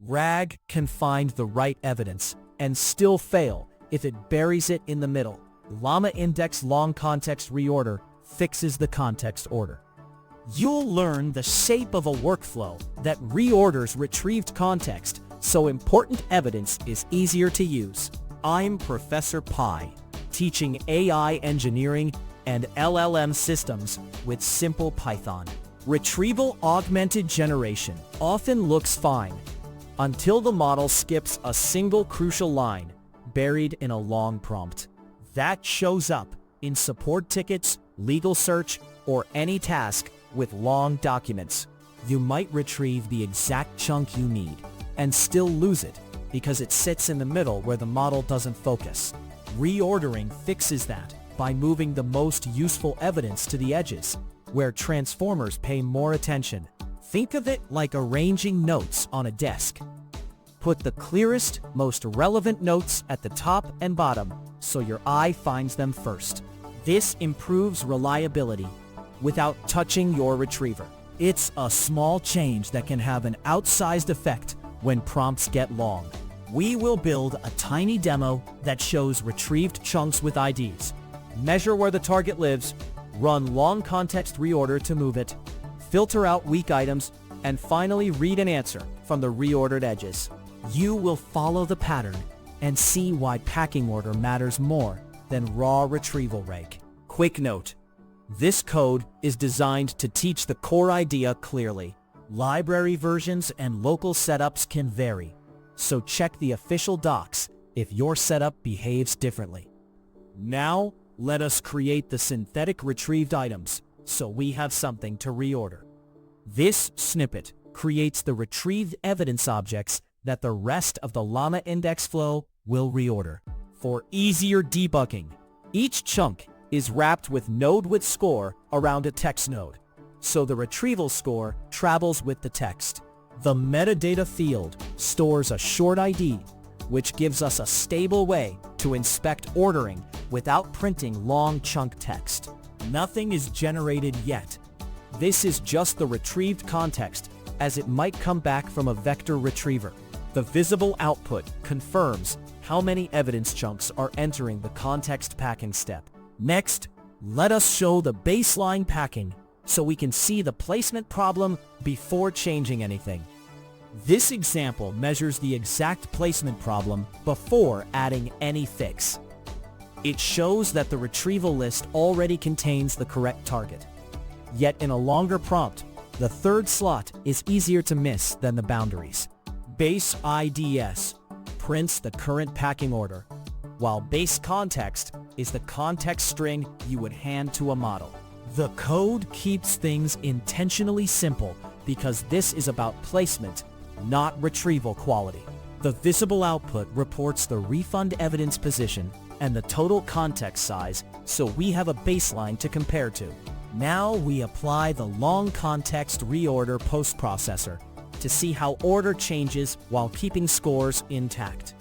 RAG can find the right evidence and still fail if it buries it in the middle. LlamaIndex LongContextReorder fixes the context order. You'll learn the shape of a workflow that reorders retrieved context so important evidence is easier to use. I'm Professor Pi, teaching AI engineering and LLM systems with simple Python. Retrieval augmented generation often looks fine until the model skips a single crucial line buried in a long prompt. That shows up in support tickets, legal search, or any task with long documents. You might retrieve the exact chunk you need and still lose it because it sits in the middle where the model doesn't focus. Reordering fixes that by moving the most useful evidence to the edges, where transformers pay more attention. Think of it like arranging notes on a desk. Put the clearest, most relevant notes at the top and bottom so your eye finds them first. This improves reliability without touching your retriever. It's a small change that can have an outsized effect when prompts get long. We will build a tiny demo that shows retrieved chunks with IDs. Measure where the target lives, run long context reorder to move it, filter out weak items, and finally read an answer from the reordered edges. You will follow the pattern and see why packing order matters more than raw retrieval rake. Quick note: this code is designed to teach the core idea clearly. Library versions and local setups can vary, so check the official docs if your setup behaves differently. Now, let us create the synthetic retrieved items so we have something to reorder. This snippet creates the retrieved evidence objects that the rest of the LlamaIndex flow will reorder. For easier debugging, each chunk is wrapped with NodeWithScore around a text node, so the retrieval score travels with the text. The metadata field stores a short ID, which gives us a stable way to inspect ordering without printing long chunk text. Nothing is generated yet. This is just the retrieved context, as it might come back from a vector retriever. The visible output confirms how many evidence chunks are entering the context packing step. Next, let us show the baseline packing so we can see the placement problem before changing anything. This example measures the exact placement problem before adding any fix. It shows that the retrieval list already contains the correct target. Yet in a longer prompt, the third slot is easier to miss than the boundaries. Base IDS prints the current packing order, while base context is the context string you would hand to a model. The code keeps things intentionally simple because this is about placement, not retrieval quality. The visible output reports the refund evidence position and the total context size, so we have a baseline to compare to. Now we apply the long context reorder postprocessor to see how order changes while keeping scores intact.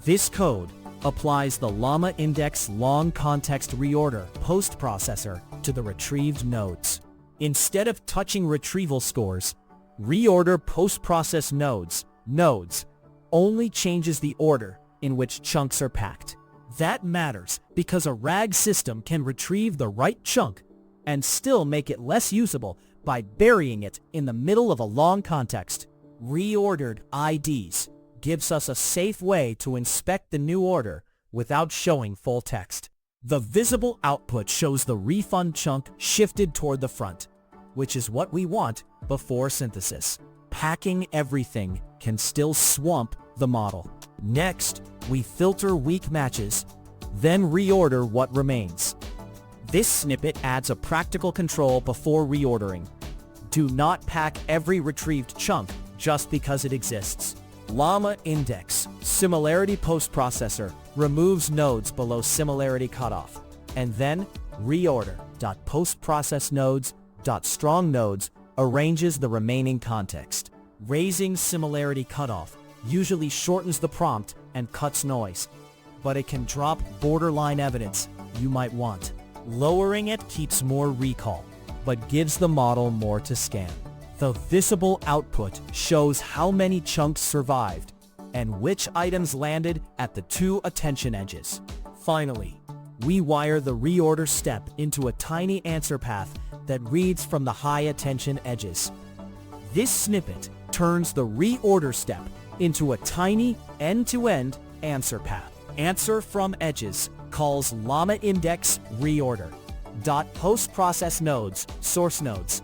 This code applies the LlamaIndex LongContextReorder postprocessor to the retrieved nodes. Instead of touching retrieval scores, reorder postprocess nodes only changes the order in which chunks are packed. That matters because a RAG system can retrieve the right chunk and still make it less usable by burying it in the middle of a long context. Reordered IDs gives us a safe way to inspect the new order without showing full text. The visible output shows the refund chunk shifted toward the front, which is what we want before synthesis. Packing everything can still swamp the model. Next, we filter weak matches, then reorder what remains. This snippet adds a practical control before reordering. Do not pack every retrieved chunk just because it exists. LlamaIndex SimilarityPostprocessor removes nodes below similarity cutoff, and then reorder.postprocessNodes.strongNodes arranges the remaining context. Raising similarity cutoff usually shortens the prompt and cuts noise, but it can drop borderline evidence you might want. Lowering it keeps more recall, but gives the model more to scan. The visible output shows how many chunks survived and which items landed at the two attention edges. Finally, we wire the reorder step into a tiny answer path that reads from the high attention edges. This snippet turns the reorder step into a tiny end-to-end answer path. Answer from edges calls LlamaIndex Reorder. .postprocess nodes, source nodes,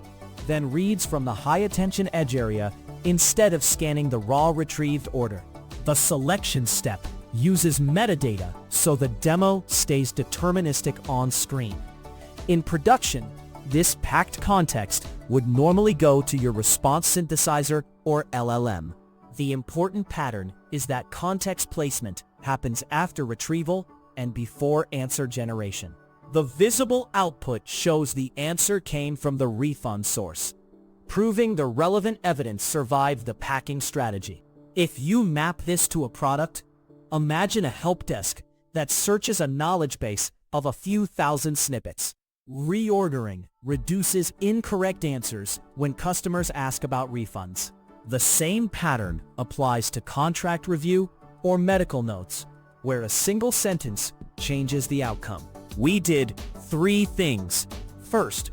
then reads from the high attention edge area instead of scanning the raw retrieved order. The selection step uses metadata so the demo stays deterministic on screen. In production, this packed context would normally go to your response synthesizer or LLM. The important pattern is that context placement happens after retrieval and before answer generation. The visible output shows the answer came from the refund source, proving the relevant evidence survived the packing strategy. If you map this to a product, imagine a help desk that searches a knowledge base of a few thousand snippets. Reordering reduces incorrect answers when customers ask about refunds. The same pattern applies to contract review or medical notes, where a single sentence changes the outcome. We did 3 things. First,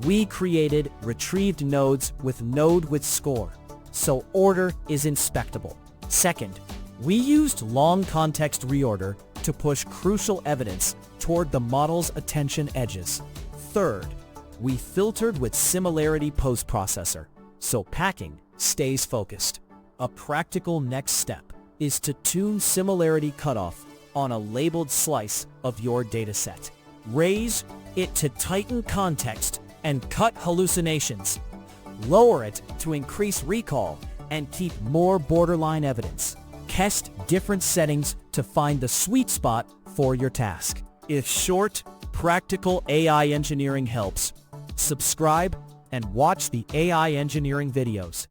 we created retrieved nodes with NodeWithScore, so order is inspectable. Second, we used LongContextReorder to push crucial evidence toward the model's attention edges. Third, we filtered with SimilarityPostprocessor, so packing stays focused. A practical next step is to tune similarity cutoff on a labeled slice of your dataset. Raise it to tighten context and cut hallucinations. Lower it to increase recall and keep more borderline evidence. Test different settings to find the sweet spot for your task. If short, practical AI engineering helps, subscribe and watch the AI engineering videos.